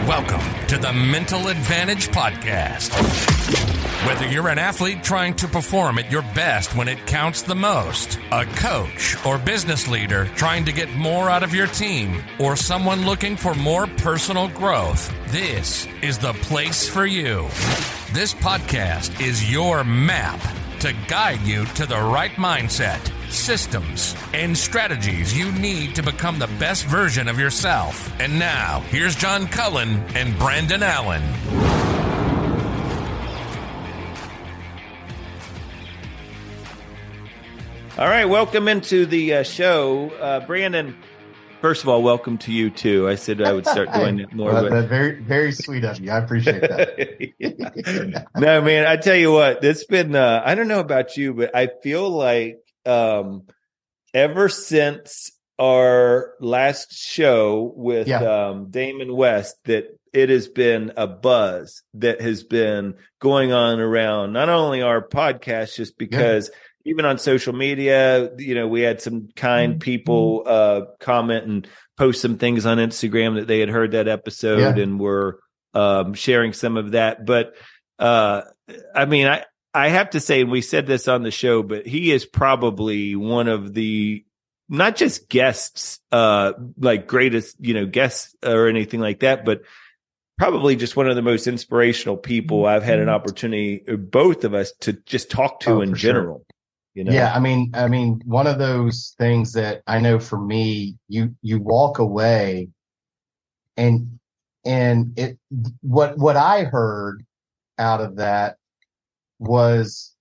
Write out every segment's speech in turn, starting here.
Welcome to the Mental Advantage Podcast. Whether you're an athlete trying to perform at your best when it counts the most, a coach or business leader trying to get more out of your team, or someone looking for more personal growth, this is the place for you. This podcast is your map to guide you to the right mindset, systems, and strategies you need to become the best version of yourself. And now, here's John Cullen and Brandon Allen. All right, welcome into the show. Brandon, first of all, welcome to you, too. I said I would start doing it more. Well, very, very sweet of you. I appreciate that. No, man, I tell you what, it's been, I don't know about you, but I feel like ever since our last show with Damon West, that it has been a buzz that has been going on around not only our podcast, just because even on social media, you know, we had some kind people comment and post some things on Instagram that they had heard that episode and were sharing some of that. But I mean, I have to say, and we said this on the show, but he is probably one of the, not just guests, like greatest, you know, guests or anything like that, but probably just one of the most inspirational people I've had an opportunity, both of us, to just talk to in general. Sure. You know? Yeah, I mean, one of those things that I know for me, you walk away and it, what I heard out of that was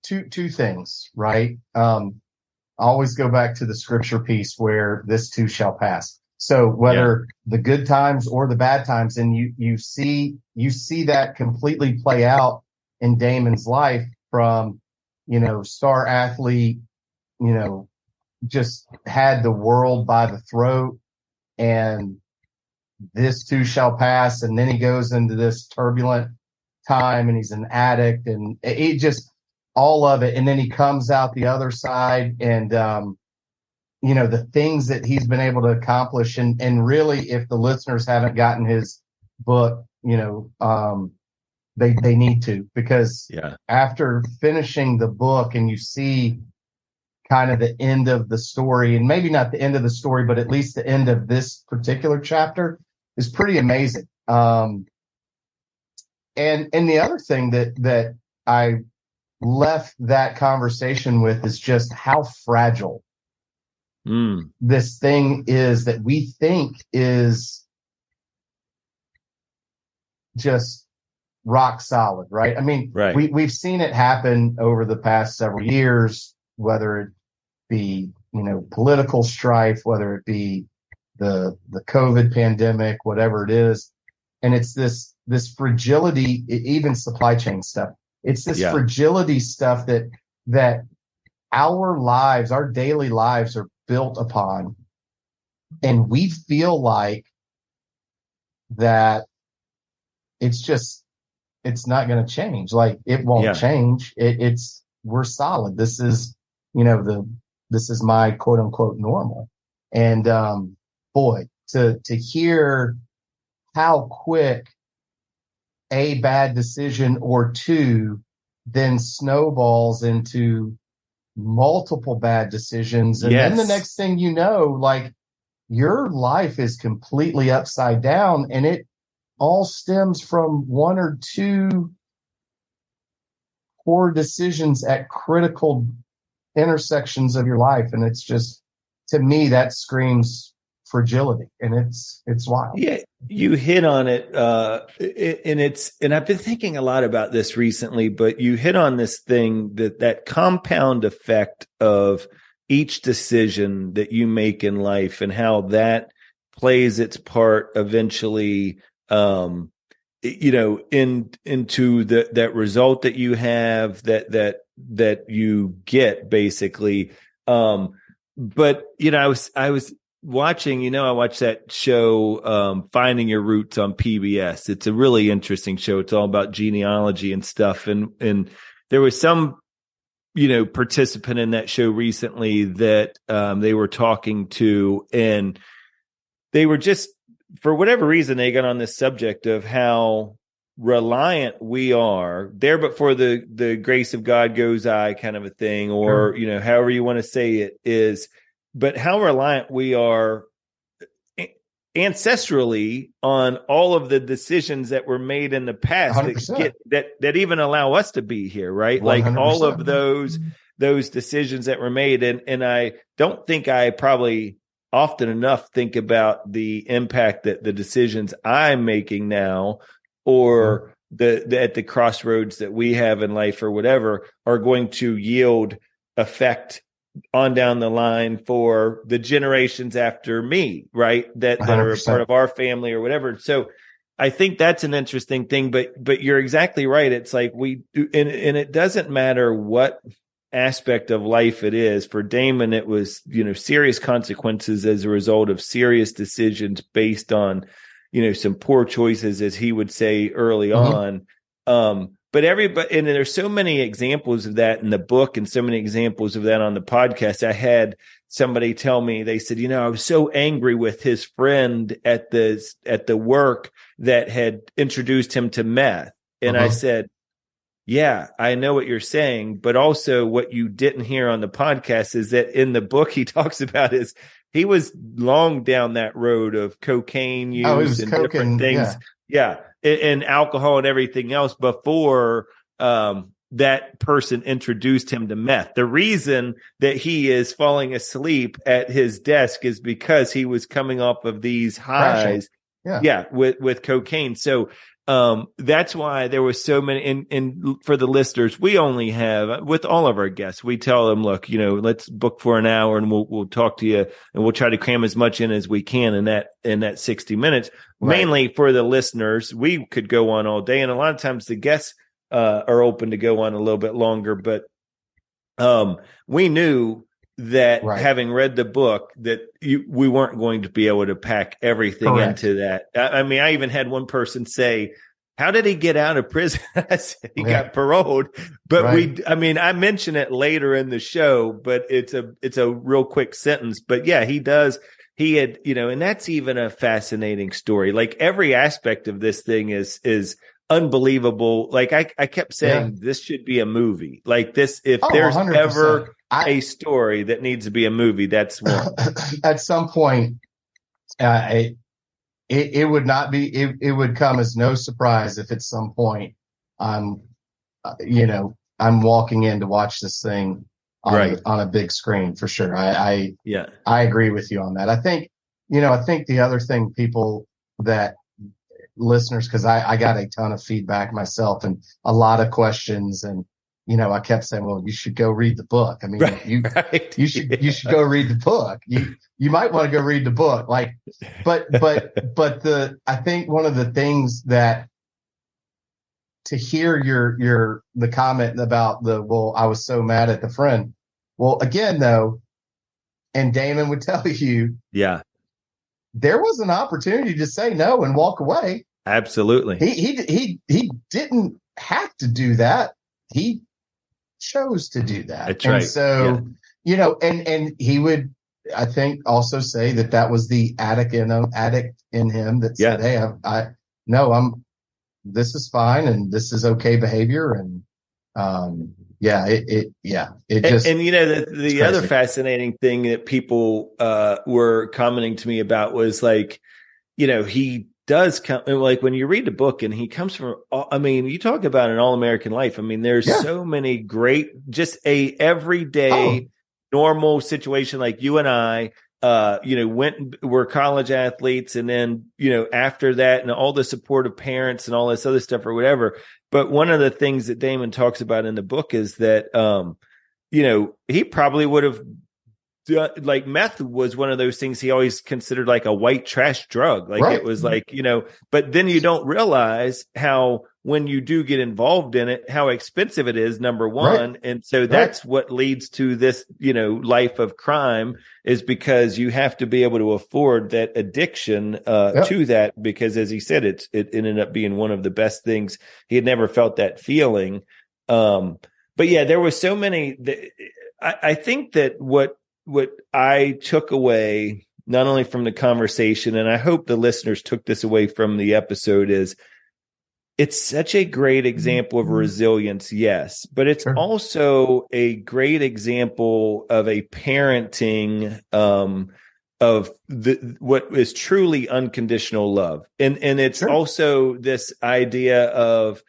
two things, right? I always go back to the scripture piece where this too shall pass. So whether the good times or the bad times, and you see that completely play out in Damon's life, from, you know, star athlete, you know, just had the world by the throat, and this too shall pass. And then he goes into this turbulent time and he's an addict, and it just, all of it. And then he comes out the other side, and, you know, the things that he's been able to accomplish. And really, if the listeners haven't gotten his book, you know, they need to, because after finishing the book and you see kind of the end of the story, and maybe not the end of the story, but at least the end of this particular chapter, is pretty amazing. And the other thing that I left that conversation with is just how fragile this thing is that we think is just rock solid, right? I mean, we've seen it happen over the past several years, whether it be, you know, political strife, whether it be the COVID pandemic, whatever it is. And it's this fragility, even supply chain stuff. It's this fragility stuff that our lives, our daily lives, are built upon. And we feel like that it's not going to change. Like, it won't change. We're solid. This is, you know, this is my quote unquote normal. And, boy, to hear how quick a bad decision or two then snowballs into multiple bad decisions. And then the next thing you know, like, your life is completely upside down, and it all stems from one or two poor decisions at critical intersections of your life. And it's just, to me, that screams fragility, and it's wild. Yeah, you hit on it. And I've been thinking a lot about this recently, but you hit on this thing, that compound effect of each decision that you make in life, and how that plays its part eventually, you know, into that result that you have, that you get, basically. But, you know, I was watching, you know, I watched that show, Finding Your Roots on PBS. It's a really interesting show. It's all about genealogy and stuff. And there was some, you know, participant in that show recently that, they were talking to, and they were just for whatever reason, they got on this subject of how reliant we are there, but for the grace of God goes I kind of a thing, or, however you want to say it is, but how reliant we are ancestrally on all of the decisions that were made in the past that even allow us to be here, right? 100%. Like all of those decisions that were made. And I don't think I probably often enough think about the impact that the decisions I'm making now, or at the crossroads that we have in life or whatever, are going to yield effect on down the line for the generations after me, right? That are a part of our family or whatever. So I think that's an interesting thing, but you're exactly right. It's like we do, and it doesn't matter what aspect of life it is. For Damon, it was, serious consequences as a result of serious decisions based on, some poor choices, as he would say early on. But everybody, and there's so many examples of that in the book and so many examples of that on the podcast. I had somebody tell me, they said, I was so angry with his friend at the work that had introduced him to meth. And I said, yeah, I know what you're saying, but also what you didn't hear on the podcast is that in the book he talks about is he was long down that road of cocaine use and different things. Yeah. And alcohol and everything else before that person introduced him to meth. The reason that he is falling asleep at his desk is because he was coming off of these highs. With cocaine. So that's why there was so many. And for the listeners, we only have, with all of our guests, we tell them, look, let's book for an hour and we'll talk to you, and we'll try to cram as much in as we can in that 60 minutes. Right. Mainly for the listeners, we could go on all day, and a lot of times the guests are open to go on a little bit longer. But we knew that having read the book, that we weren't going to be able to pack everything into that. I mean, I even had one person say, how did he get out of prison? I said he got paroled, but I mention it later in the show, but it's a real quick sentence. But yeah, he had, and that's even a fascinating story. Like every aspect of this thing is unbelievable. Like I kept saying, this should be a movie. Like this, if there's 100%. Ever a story that needs to be a movie, that's one. At some point, it would not be. It would come as no surprise if at some point I'm walking in to watch this thing on a big screen, for sure. I agree with you on that. I think the other thing, people that listeners, because I got a ton of feedback myself and a lot of questions, and I kept saying, well, you should go read the book. I mean, you should go read the book. You might want to go read the book. Like, but I think one of the things that, to hear the comment about I was so mad at the friend. Well, again, though, and Damon would tell you, there was an opportunity to say no and walk away. Absolutely. He didn't have to do that. He chose to do that. That's right. So, and he would, I think, also say that was the addict in him that said, hey, this is fine and this is okay behavior. And, the other fascinating thing that people, were commenting to me about was like, he does come, like when you read the book and he comes from, you talk about an all-American life. I mean, there's so many great, just a everyday normal situation. Like you and I, were college athletes, and then, after that and all the support of parents and all this other stuff or whatever. But one of the things that Damon talks about in the book is that, he probably would have, like meth was one of those things he always considered like a white trash drug. Like it was like, but then you don't realize how, when you do get involved in it, how expensive it is, number one. And so that's what leads to this, life of crime, is because you have to be able to afford that addiction to that, because as he said, it ended up being one of the best things. He had never felt that feeling. But yeah, there was so many, I think that what I took away not only from the conversation, and I hope the listeners took this away from the episode, is it's such a great example of resilience, yes, but it's also a great example of a parenting of what is truly unconditional love. And it's also this idea of,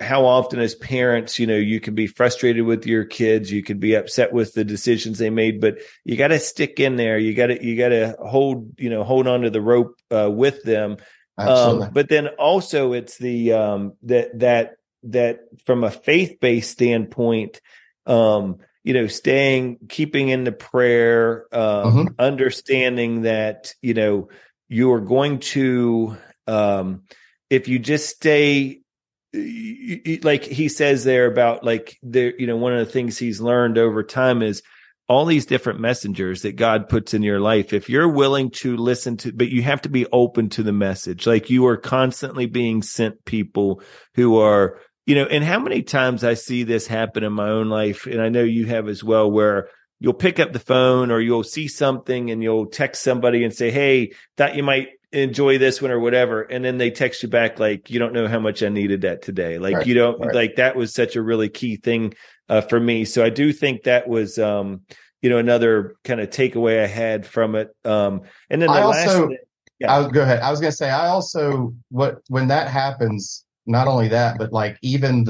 how often as parents, you can be frustrated with your kids, you can be upset with the decisions they made, but you got to stick in there. You got to hold on to the rope with them. But then also it's the that from a faith-based standpoint, keeping in the prayer, understanding that, you are going to, if you just stay, like he says there about like one of the things he's learned over time is all these different messengers that God puts in your life. If you're willing to listen to, but you have to be open to the message, like you are constantly being sent people who are, and how many times I see this happen in my own life, and I know you have as well, where you'll pick up the phone or you'll see something and you'll text somebody and say, hey, thought you might enjoy this one or whatever. And then they text you back like, you don't know how much I needed that today. Like, like that was such a really key thing for me. So I do think that was, another kind of takeaway I had from it. And then the last thing, go ahead. I was going to say, when that happens, not only that, but like even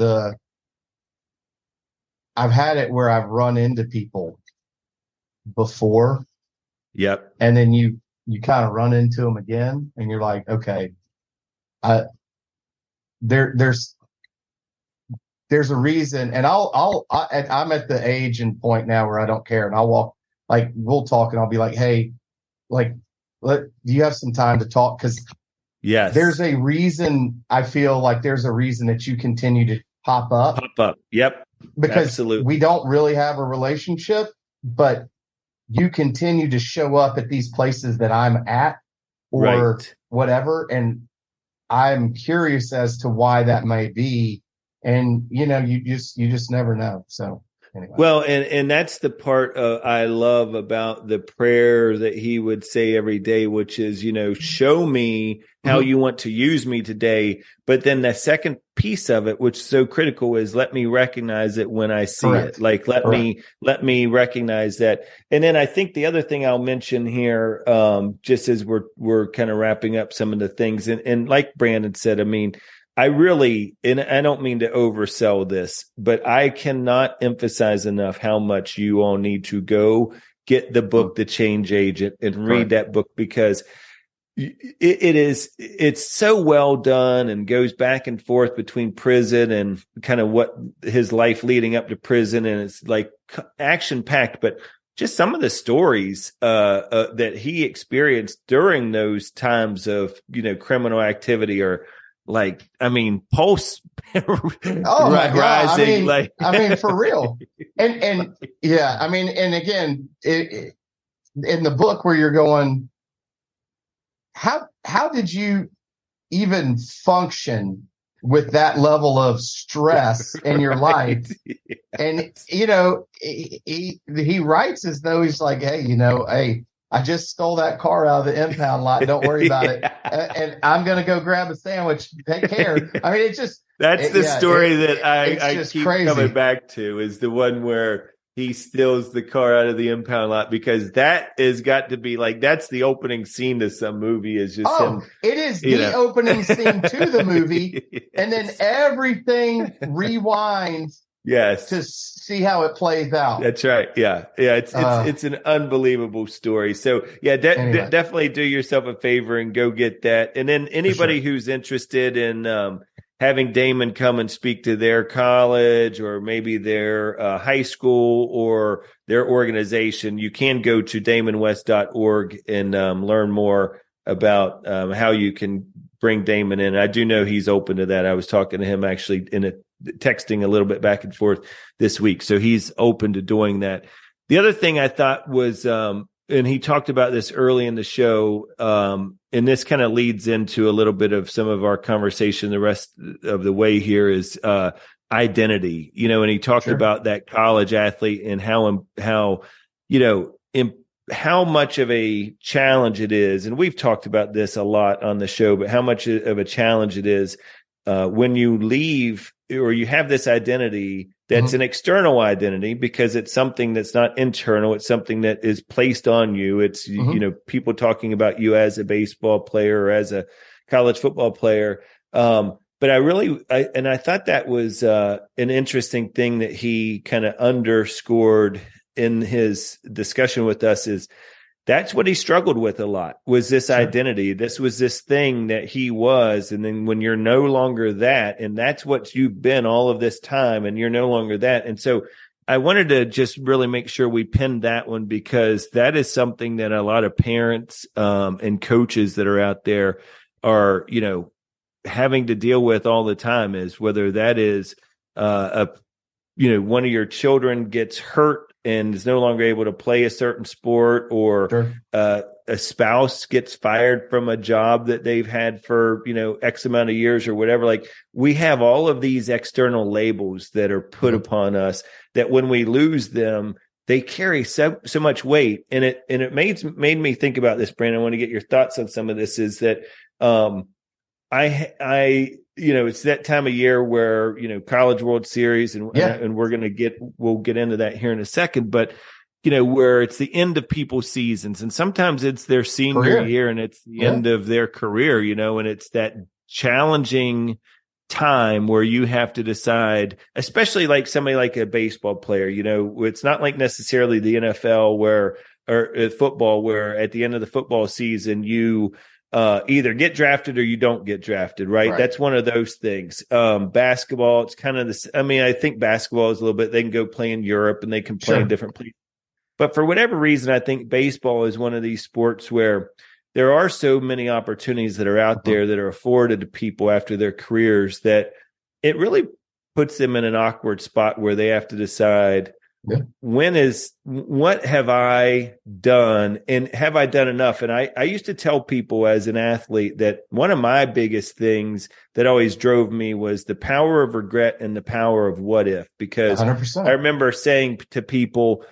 I've had it where I've run into people before. Yep. And then you kind of run into them again and you're like, okay, there's a reason. And I'm at the age and point now where I don't care. And I'll walk, like we'll talk and I'll be like, hey, like, do you have some time to talk? Cause yes, there's a reason. I feel like there's a reason that you continue to pop up. Yep. Because absolutely. We don't really have a relationship, but you continue to show up at these places that I'm at or whatever. And I'm curious as to why that may be. And, you just never know. So anyway. Well, and that's the part I love about the prayer that he would say every day, which is, show me how you want to use me today. But then the second piece of it, which is so critical, is let me recognize it when I see it. Like, let me recognize that. And then I think the other thing I'll mention here, just as we're kind of wrapping up some of the things, and like Brandon said, I mean, I really, and I don't mean to oversell this, but I cannot emphasize enough how much you all need to go get the book, The Change Agent, and read that book, because it's so well done and goes back and forth between prison and kind of what his life leading up to prison. And it's like action packed, but just some of the stories that he experienced during those times of, criminal activity are, like, I mean, pulse rising. I mean, for real. And yeah, I mean, and again, in the book where you're going, how did you even function with that level of stress in your life? And, he writes as though he's like, hey, hey, I just stole that car out of the impound lot. Don't worry about it. And I'm going to go grab a sandwich. Take care. I mean, it's just. That's the story that I keep crazy. Coming back to, is the one where he steals the car out of the impound lot, because that has got to be like, that's the opening scene to some movie, is just him. It is the opening scene to the movie. Yes. And then everything rewinds. Yes. To see how it plays out. That's right. Yeah. Yeah. It's an unbelievable story. So yeah, definitely do yourself a favor and go get that. And then anybody who's interested in, having Damon come and speak to their college or maybe their high school or their organization, you can go to damonwest.org and learn more about how you can bring Damon in. I do know he's open to that. I was talking to him actually texting a little bit back and forth this week. So he's open to doing that. The other thing I thought was, and he talked about this early in the show, and this kind of leads into a little bit of some of our conversation the rest of the way here, is identity, and he talked about that college athlete and how how much of a challenge it is, and we've talked about this a lot on the show, but how much of a challenge it is when you leave or you have this identity that's an external identity because it's something that's not internal. It's something that is placed on you. It's, people talking about you as a baseball player or as a college football player. But I thought that was an interesting thing that he kind of underscored in his discussion with us is that's what he struggled with a lot was this identity. This was this thing that he was. And then when you're no longer that, and that's what you've been all of this time and you're no longer that. And so I wanted to just really make sure we pinned that one because that is something that a lot of parents and coaches that are out there are, having to deal with all the time is whether that is one of your children gets hurt and is no longer able to play a certain sport or a spouse gets fired from a job that they've had for, X amount of years or whatever. Like we have all of these external labels that are put upon us that when we lose them, they carry so much weight. And it made me think about this, Brandon. I want to get your thoughts on some of this is that, it's that time of year where, College World Series and we'll get into that here in a second, but, where it's the end of people's seasons and sometimes it's their senior year and it's the end of their career, and it's that challenging time where you have to decide, especially like somebody like a baseball player, it's not like necessarily the NFL or football where at the end of the football season, you either get drafted or you don't get drafted, right? That's one of those things. Basketball, it's kind of this. I mean, I think basketball is a little bit, they can go play in Europe and they can play in different places. But for whatever reason, I think baseball is one of these sports where there are so many opportunities that are out there that are afforded to people after their careers that it really puts them in an awkward spot where they have to decide, what have I done and have I done enough? And I used to tell people as an athlete that one of my biggest things that always drove me was the power of regret and the power of what if, because 100%. I remember saying to people,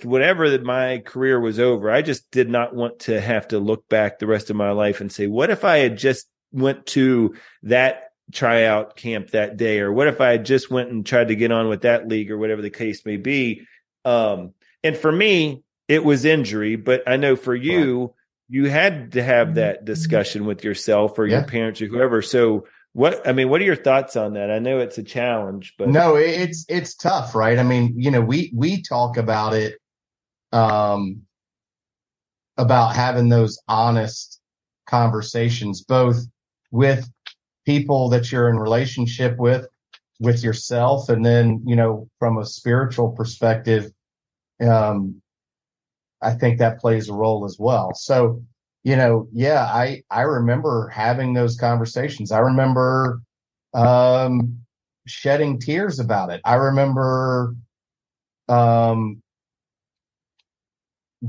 whenever my career was over, I just did not want to have to look back the rest of my life and say, what if I had just went to that tryout camp that day, or what if I just went and tried to get on with that league or whatever the case may be. And for me, it was injury, but I know for you, you had to have that discussion with yourself or your parents or whoever. So what are your thoughts on that? I know it's a challenge, but no, it's tough, right? I mean, we talk about it, about having those honest conversations, both with people that you're in relationship with yourself. And then, from a spiritual perspective, I think that plays a role as well. So, I remember having those conversations. I remember, shedding tears about it. I remember,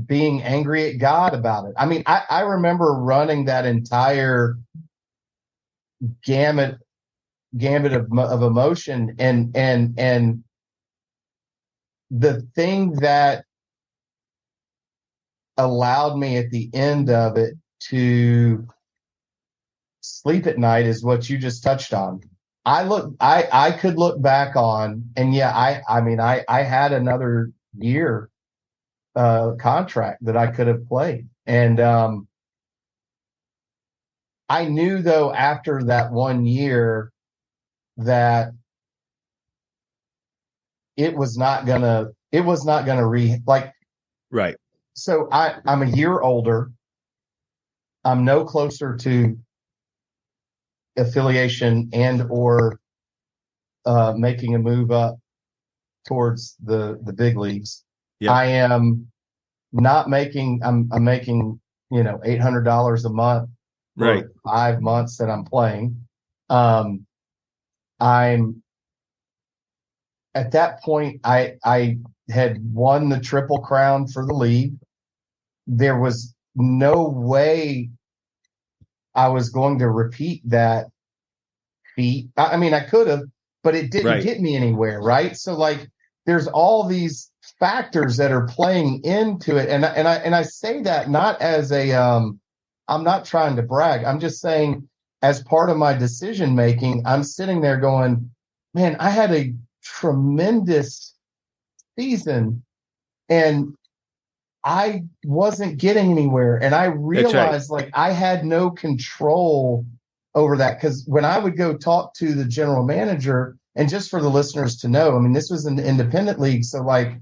being angry at God about it. I mean, I remember running that entire gamut of emotion, and the thing that allowed me at the end of it to sleep at night is what you just touched on. I could look back on, and I had another year contract that I could have played, and I knew, though, after that 1 year that it was not gonna right. So I'm a year older. I'm no closer to affiliation and or making a move up towards the big leagues. Yep. I am not making. I'm making $800 a month. Right. 5 months that I'm playing. I'm at that point, I had won the Triple Crown for the league. There was no way I was going to repeat that feat. I mean, I could have, but it didn't get me anywhere. Right. So there's all these factors that are playing into it. And I say that not as I'm not trying to brag. I'm just saying, as part of my decision making, I'm sitting there going, man, I had a tremendous season and I wasn't getting anywhere. And I realized like I had no control over that, because when I would go talk to the general manager, and just for the listeners to know, I mean, this was an independent league. So like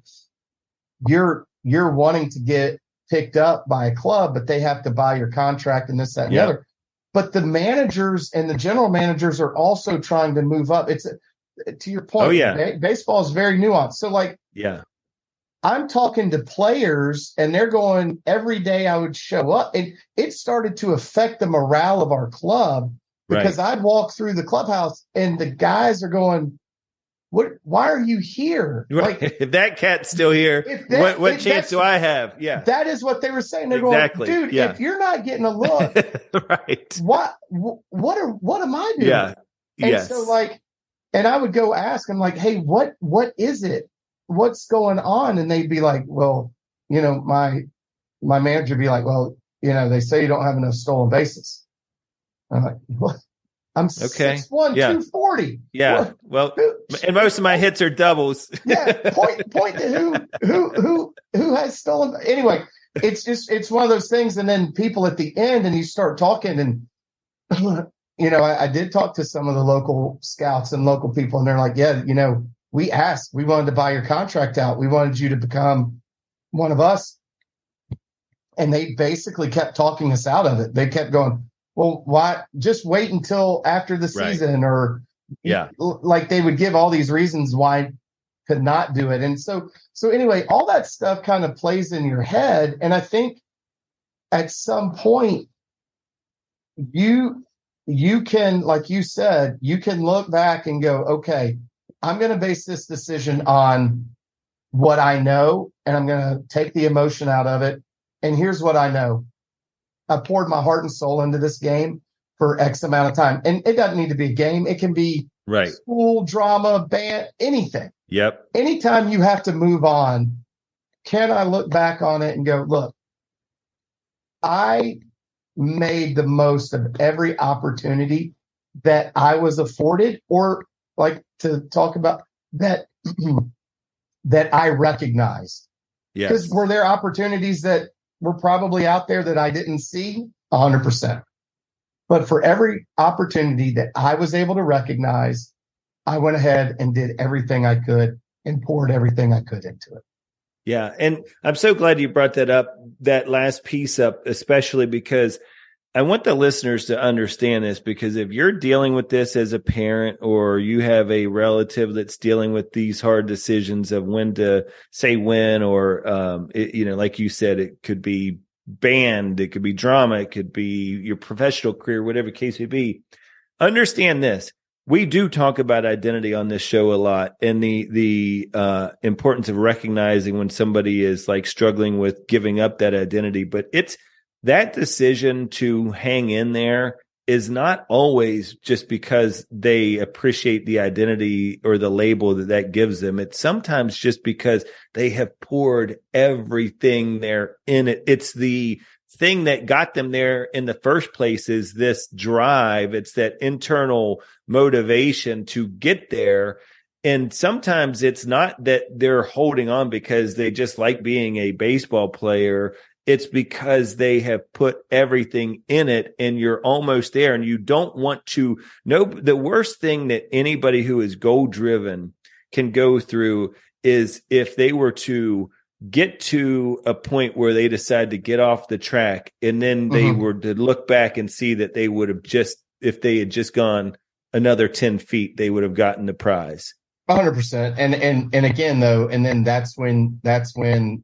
you're wanting to get picked up by a club, but they have to buy your contract and this, that, and the other. But the managers and the general managers are also trying to move up. It's to your point. Baseball is very nuanced. So like, I'm talking to players and they're going, every day I would show up, and it started to affect the morale of our club, because I'd walk through the clubhouse and the guys are going, why are you here? Like, if that cat's still here, what chance do I have? Yeah. That is what they were saying. They're going, dude, if you're not getting a look, what am I doing? Yeah. And so like, and I would go ask them like, hey, what is it? What's going on? And they'd be like, well, you know, my manager would be like, well, you know, they say you don't have enough stolen bases. I'm like, what? I'm 6'1", 240. Yeah. Well, and most of my hits are doubles. Point to who has stolen. Anyway, it's one of those things. And then people at the end, and you start talking, and you know, I did talk to some of the local scouts and local people, and they're like, yeah, you know, we asked, we wanted to buy your contract out. We wanted you to become one of us. And they basically kept talking us out of it. They kept going, well, why just wait until after the season, or like they would give all these reasons why to not do it. And so anyway, all that stuff kind of plays in your head. And I think at some point you can, like you said, you can look back and go, okay, I'm going to base this decision on what I know, and I'm going to take the emotion out of it. And here's what I know. I poured my heart and soul into this game for X amount of time. And it doesn't need to be a game. It can be school, drama, band, anything. Yep. Anytime you have to move on, can I look back on it and go, look, I made the most of every opportunity that I was afforded, or like to talk about that, that I recognized. Because were there opportunities that were probably out there that I didn't see? 100%. But for every opportunity that I was able to recognize, I went ahead and did everything I could and poured everything I could into it. Yeah. And I'm so glad you brought that up, that last piece up, especially because I want the listeners to understand this, because if you're dealing with this as a parent, or you have a relative that's dealing with these hard decisions of when to say when, or, you know, like you said, it could be band, it could be drama, it could be your professional career, whatever the case may be. Understand this. We do talk about identity on this show a lot, and the importance of recognizing when somebody is like struggling with giving up that identity, but it's, that decision to hang in there is not always just because they appreciate the identity or the label that gives them. It's sometimes just because they have poured everything there in it. It's the thing that got them there in the first place, is this drive. It's that internal motivation to get there. And sometimes it's not that they're holding on because they just like being a baseball player. It's because they have put everything in it, and you're almost there, and you don't want to know. The worst thing that anybody who is goal driven can go through is if they were to get to a point where they decide to get off the track, and then they were to look back and see that they would have just, if they had just gone another 10 feet, they would have gotten the prize. 100%. And again, though, and then that's when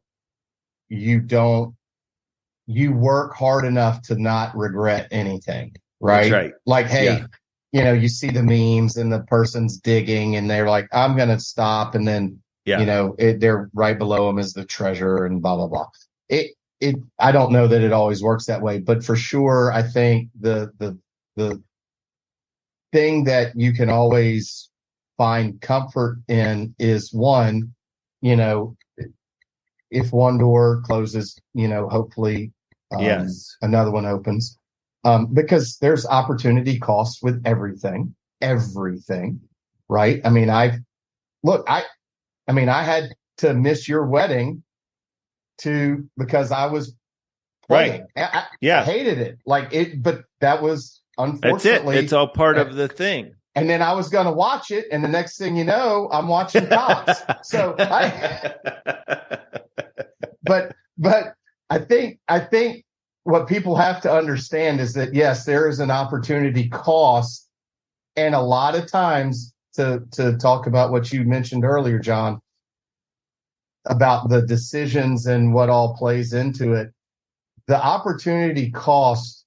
you work hard enough to not regret anything, right? That's right. Like, hey, you know, you see the memes and the person's digging and they're like, I'm going to stop. And then, you know, they're right below them is the treasure and blah, blah, blah. I don't know that it always works that way, but for sure, I think the thing that you can always find comfort in is, one, you know, if one door closes, hopefully yes, another one opens. Because there's opportunity costs with everything, right? I mean, I had to miss your wedding because I was playing. Right. I hated it. But that was unfortunately. That's it. It's all part of the thing. And then I was going to watch it, and the next thing you know, I'm watching Cops. But I think what people have to understand is that, yes, there is an opportunity cost. And a lot of times, to talk about what you mentioned earlier, John, about the decisions and what all plays into it, the opportunity cost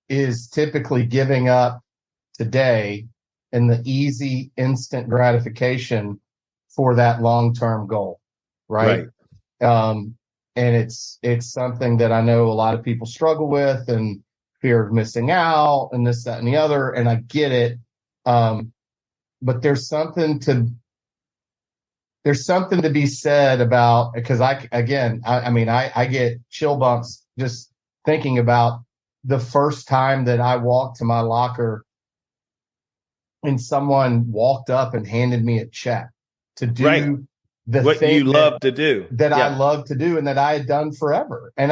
is typically giving up today and the easy instant gratification for that long-term goal. Right. And it's something that I know a lot of people struggle with, and fear of missing out and this, that, and the other. And I get it. But there's something to be said about, because I get chill bumps just thinking about the first time that I walked to my locker and someone walked up and handed me a check to do what thing you love to do, that I love to do, and that I had done forever, and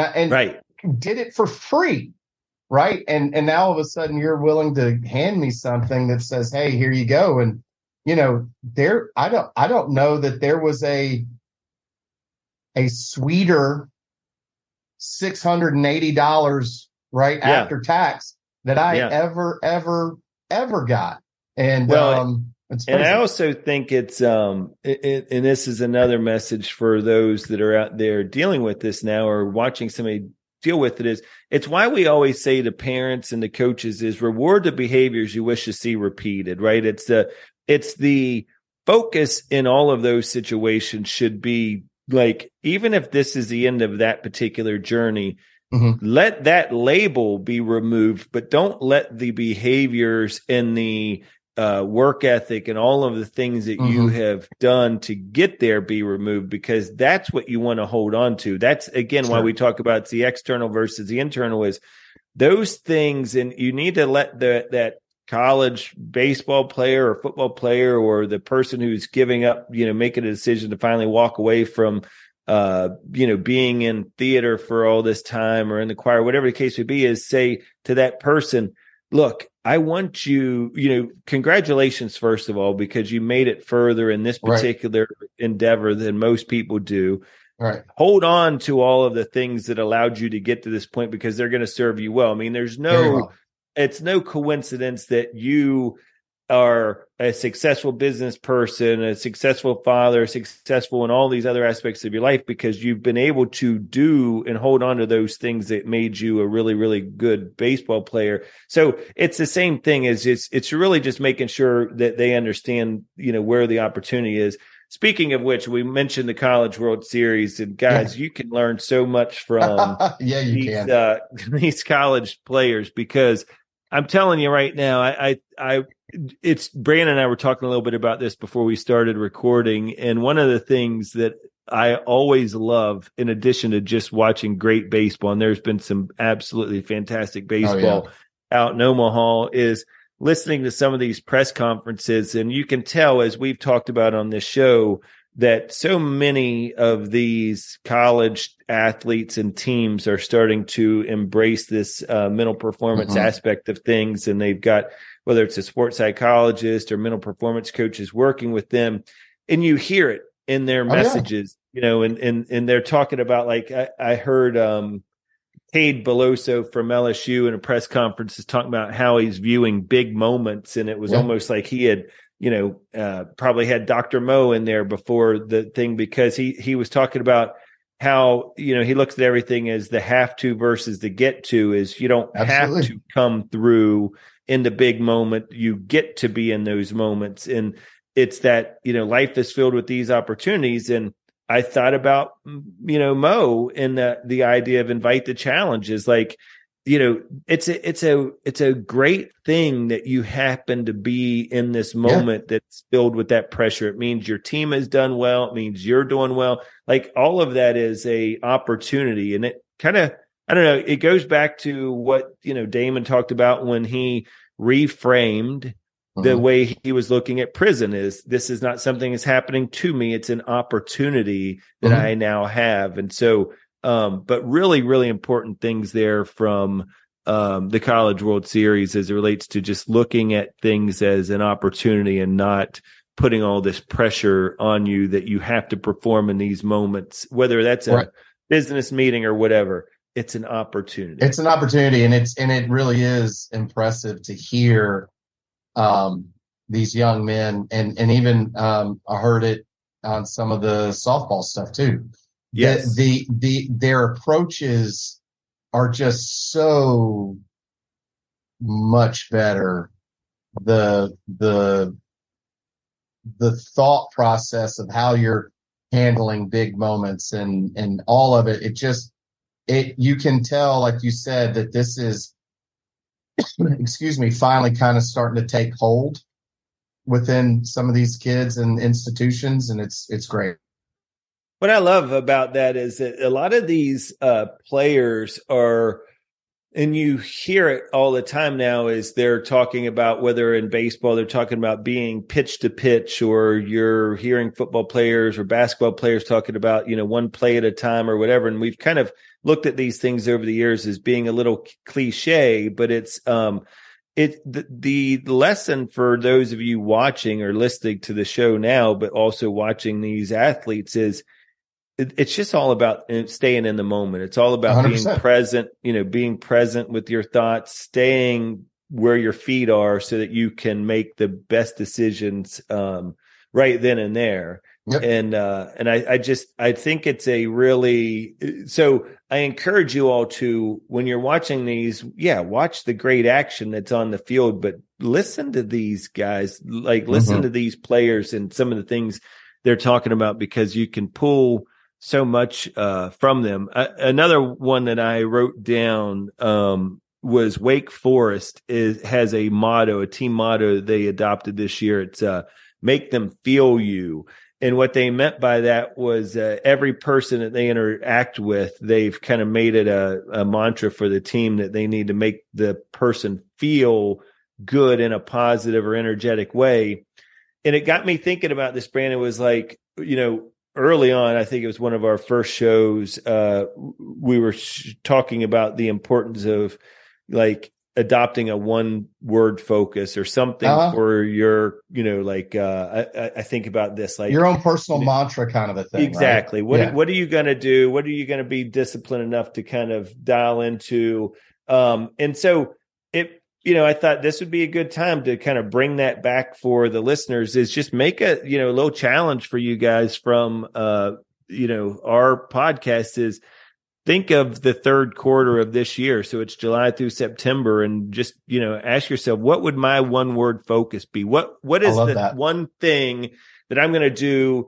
did it for free. Right. And now all of a sudden you're willing to hand me something that says, hey, here you go. And, I don't know that there was a sweeter $680, right, after tax that I ever got. And, and I also think it's, and this is another message for those that are out there dealing with this now or watching somebody deal with it, is it's why we always say to parents and to coaches is reward the behaviors you wish to see repeated, right? It's the focus in all of those situations should be like, even if this is the end of that particular journey, let that label be removed, but don't let the behaviors and the work ethic and all of the things that you have done to get there be removed, because that's what you want to hold on to. That's, again, why we talk about it's the external versus the internal, is those things. And you need to let that college baseball player or football player or the person who's giving up, making a decision to finally walk away from, being in theater for all this time or in the choir, whatever the case would be, is say to that person, look, I want you, congratulations, first of all, because you made it further in this particular endeavor than most people do. Right. Hold on to all of the things that allowed you to get to this point, because they're going to serve you well. I mean, it's no coincidence that you are a successful business person, a successful father, successful in all these other aspects of your life, because you've been able to do and hold on to those things that made you a really, really good baseball player. So it's the same thing as it's really just making sure that they understand, where the opportunity is. Speaking of which, we mentioned the College World Series, and guys, you can learn so much from these college players, because I'm telling you right now, it's Brandon and I were talking a little bit about this before we started recording. And one of the things that I always love, in addition to just watching great baseball, and there's been some absolutely fantastic baseball out in Omaha, is listening to some of these press conferences. And you can tell, as we've talked about on this show, that so many of these college athletes and teams are starting to embrace this mental performance aspect of things. And they've got, whether it's a sports psychologist or mental performance coaches working with them, and you hear it in their messages, and they're talking about, like, I heard Cade Beloso from LSU in a press conference is talking about how he's viewing big moments. And it was almost like he had, probably had Dr. Mo in there before the thing, because he was talking about how, he looks at everything as the have to versus the get to, is you don't have to come through in the big moment. You get to be in those moments. And it's that, life is filled with these opportunities. And I thought about, Mo, and the idea of invite the challenge is like, it's a great thing that you happen to be in this moment that's filled with that pressure. It means your team has done well. It means you're doing well. Like all of that is a opportunity. And it kind of, I don't know, it goes back to what, Damon talked about when he reframed the way he was looking at prison. Is this is not something that's happening to me. It's an opportunity that I now have. And so, but really, really important things there from the College World Series as it relates to just looking at things as an opportunity and not putting all this pressure on you that you have to perform in these moments, whether that's a business meeting or whatever. It's an opportunity. It's an opportunity, and it really is impressive to hear these young men, and even I heard it on some of the softball stuff too. Yes, their approaches are just so much better. The thought process of how you're handling big moments and all of it. You can tell, like you said, that this is, finally kind of starting to take hold within some of these kids and institutions, and it's great. What I love about that is that a lot of these players are, and you hear it all the time now, is they're talking about, whether in baseball, they're talking about being pitch to pitch, or you're hearing football players or basketball players talking about, one play at a time or whatever. And we've kind of looked at these things over the years as being a little cliche, but it's the lesson for those of you watching or listening to the show now, but also watching these athletes, is it's just all about staying in the moment. It's all about 100%. Being present, being present with your thoughts, staying where your feet are so that you can make the best decisions right then and there. Yep. And I think it's a really, so I encourage you all to, when you're watching these, watch the great action that's on the field, but listen to these guys, listen to these players and some of the things they're talking about, because you can pull so much from them. Another one that I wrote down was Wake Forest has a motto, a team motto they adopted this year. It's make them feel you. And what they meant by that was every person that they interact with, they've kind of made it a mantra for the team that they need to make the person feel good in a positive or energetic way. And it got me thinking about this, Brandon. Was like, early on, I think it was one of our first shows, we were talking about the importance of adopting a one word focus or something for your, I think about this, your own personal mantra kind of a thing. Exactly. Right? What are you going to do? What are you going to be disciplined enough to kind of dial into? And so I thought this would be a good time to kind of bring that back for the listeners, is just make a little challenge for you guys from, our podcast, is think of the third quarter of this year. So it's July through September, and just, ask yourself, what would my one word focus be? What is the one thing that I'm going to do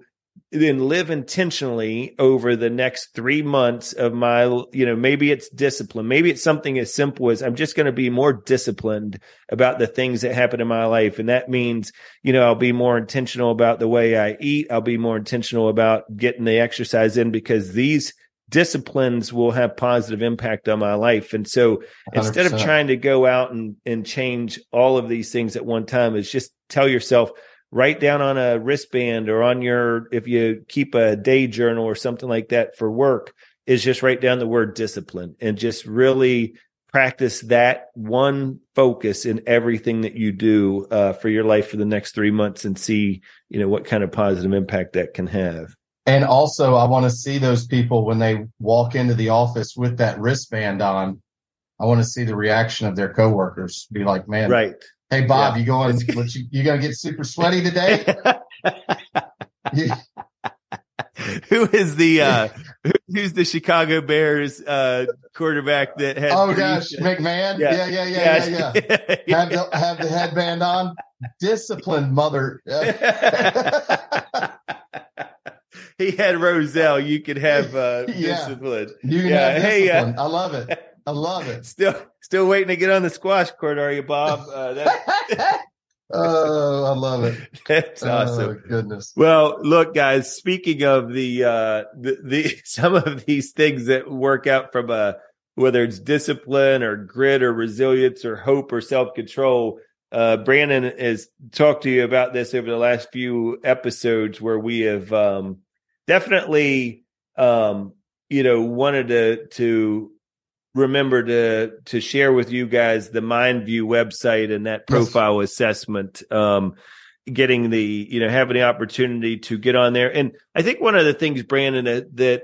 and live intentionally over the next 3 months of my, maybe it's discipline. Maybe it's something as simple as I'm just going to be more disciplined about the things that happen in my life. And that means, I'll be more intentional about the way I eat. I'll be more intentional about getting the exercise in, because these disciplines will have positive impact on my life. And so 100%. Instead of trying to go out and change all of these things at one time, is just tell yourself, write down on a wristband or on if you keep a day journal or something like that for work, is just write down the word discipline and just really practice that one focus in everything that you do for your life for the next 3 months, and see, what kind of positive impact that can have. And also, I want to see those people when they walk into the office with that wristband on. I want to see the reaction of their coworkers. Be like, man, right. Hey, Bob, you going to get super sweaty today? Who's the Chicago Bears quarterback that had? Oh gosh, McMahon. Yeah. Have the headband on. Disciplined mother. He had Roselle. You could have discipline. You can have discipline. Hey, I love it. I love it. Still waiting to get on the squash court, are you, Bob? Oh, I love it. That's awesome. Oh, goodness. Well, look, guys, speaking of the some of these things that work out from whether it's discipline or grit or resilience or hope or self-control, Brandon has talked to you about this over the last few episodes where we have definitely wanted to remember to share with you guys the MindView website and that profile assessment, getting having the opportunity to get on there. And I think one of the things, Brandon, that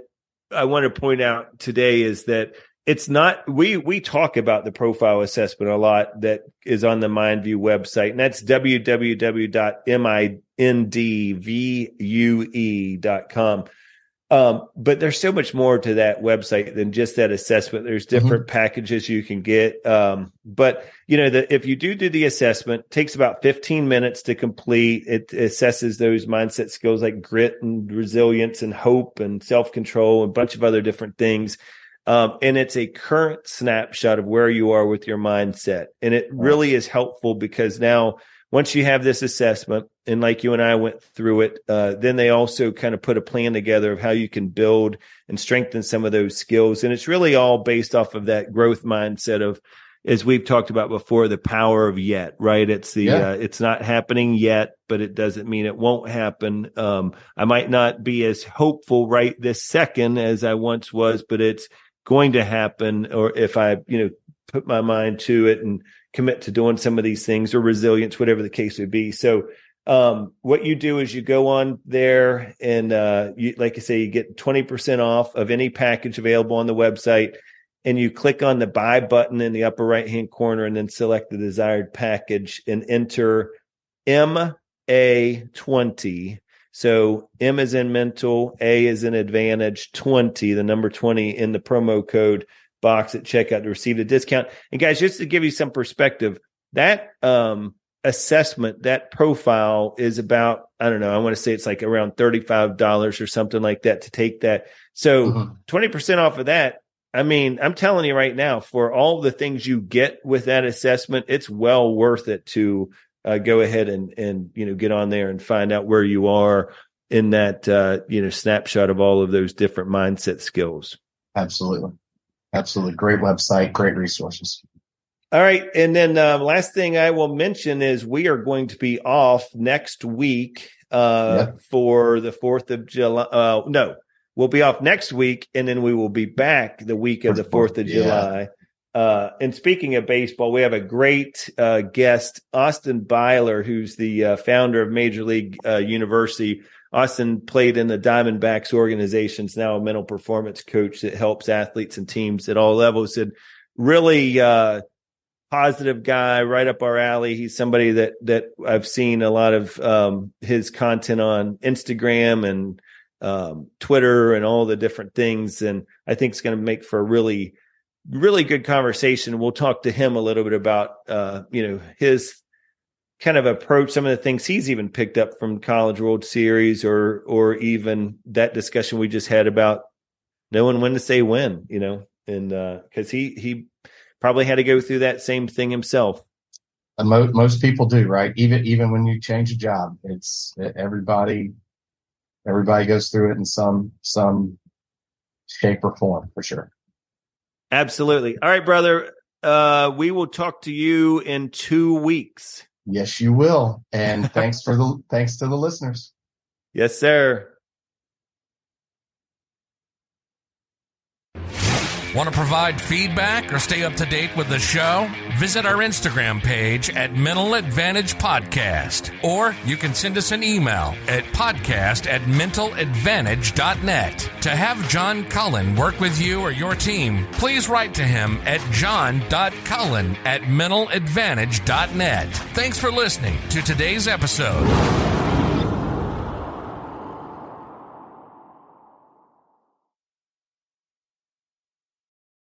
I want to point out today is that it's not, we talk about the profile assessment a lot that is on the MindView website, and that's www.mindvue.com. But there's so much more to that website than just that assessment. There's different packages you can get. But if you do the assessment, it takes about 15 minutes to complete. It assesses those mindset skills like grit and resilience and hope and self-control and a bunch of other different things. And it's a current snapshot of where you are with your mindset. And it really is helpful because now once you have this assessment, and like you and I went through it, then they also kind of put a plan together of how you can build and strengthen some of those skills. And it's really all based off of that growth mindset of, as we've talked about before, the power of yet, right? It's it's not happening yet, but it doesn't mean it won't happen. I might not be as hopeful right this second as I once was, but it's going to happen. Or if I, put my mind to it and commit to doing some of these things, or resilience, whatever the case would be. So, what you do is you go on there and, like I say, you get 20% off of any package available on the website, and you click on the buy button in the upper right-hand corner and then select the desired package and enter MA20. So M is in mental, A is in advantage, 20, the number 20 in the promo code box at checkout to receive the discount. And guys, just to give you some perspective, that, assessment, that profile is about, I don't know, I want to say it's like around $35 or something like that to take that. So 20% off of that. I mean, I'm telling you right now, for all the things you get with that assessment, it's well worth it to go ahead and get on there and find out where you are in that snapshot of all of those different mindset skills. Absolutely. Great website, great resources. All right. And then last thing I will mention is we are going to be off next week for the 4th of July. No, we'll be off next week, and then we will be back the week of the 4th of July. And speaking of baseball, we have a great guest, Austin Byler, who's the founder of Major League University. Austin played in the Diamondbacks organizations, now a mental performance coach that helps athletes and teams at all levels, and really positive guy, right up our alley. He's somebody that I've seen a lot of his content on Instagram and Twitter and all the different things. And I think it's going to make for a really, really good conversation. We'll talk to him a little bit about, his kind of approach, some of the things he's even picked up from College World Series or even that discussion we just had about knowing when to say when, and because he probably had to go through that same thing himself. And most people do, right? Even when you change a job, it's everybody goes through it in some shape or form, for sure. Absolutely. All right, brother. We will talk to you in 2 weeks. Yes, you will. And thanks to the listeners. Yes, sir. Want to provide feedback or stay up to date with the show? Visit our Instagram page at Mental Advantage Podcast, or you can send us an email at podcast@mentaladvantage.net. To have John Cullen work with you or your team, please write to him at john.cullen@mentaladvantage.net. Thanks for listening to today's episode.